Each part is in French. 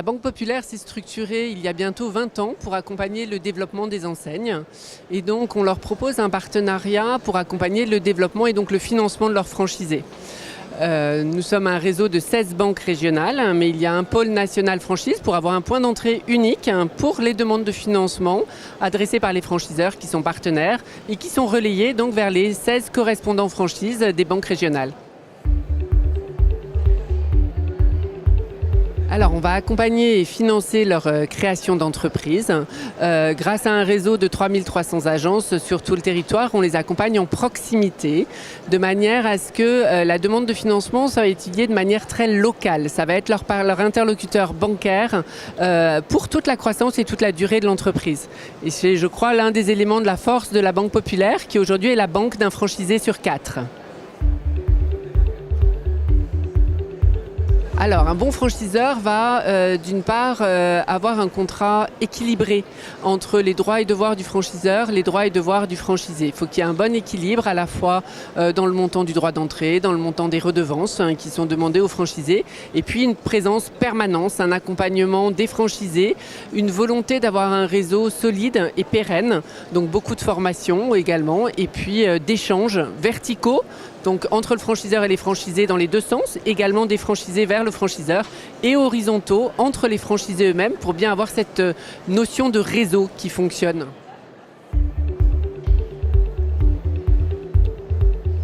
La Banque Populaire s'est structurée il y a bientôt 20 ans pour accompagner le développement des enseignes. Et donc, on leur propose un partenariat pour accompagner le développement et donc le financement de leurs franchisés. Nous sommes un réseau de 16 banques régionales, mais il y a un pôle national franchise pour avoir un point d'entrée unique pour les demandes de financement adressées par les franchiseurs qui sont partenaires et qui sont relayées donc vers les 16 correspondants franchises des banques régionales. Alors, on va accompagner et financer leur création d'entreprise. Grâce à un réseau de 3300 agences sur tout le territoire, on les accompagne en proximité, de manière à ce que la demande de financement soit étudiée de manière très locale. Ça va être leur interlocuteur bancaire pour toute la croissance et toute la durée de l'entreprise. Et c'est, je crois, l'un des éléments de la force de la Banque Populaire, qui aujourd'hui est la banque d'un franchisé sur 4. Alors, un bon franchiseur va d'une part avoir un contrat équilibré entre les droits et devoirs du franchiseur, les droits et devoirs du franchisé. Il faut qu'il y ait un bon équilibre à la fois dans le montant du droit d'entrée, dans le montant des redevances qui sont demandées aux franchisés, et puis une présence permanente, un accompagnement des franchisés, une volonté d'avoir un réseau solide et pérenne, donc beaucoup de formation également, et puis d'échanges verticaux, donc entre le franchiseur et les franchisés dans les deux sens, également des franchisés vers le franchiseur, et horizontaux entre les franchisés eux-mêmes pour bien avoir cette notion de réseau qui fonctionne.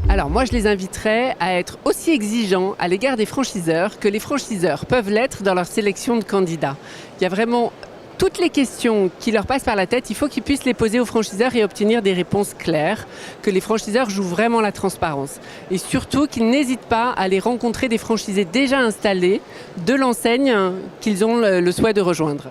Alors moi je les inviterais à être aussi exigeants à l'égard des franchiseurs que les franchiseurs peuvent l'être dans leur sélection de candidats. Il y a vraiment toutes les questions qui leur passent par la tête, il faut qu'ils puissent les poser aux franchiseurs et obtenir des réponses claires, que les franchiseurs jouent vraiment la transparence. Et surtout qu'ils n'hésitent pas à aller rencontrer des franchisés déjà installés de l'enseigne qu'ils ont le souhait de rejoindre.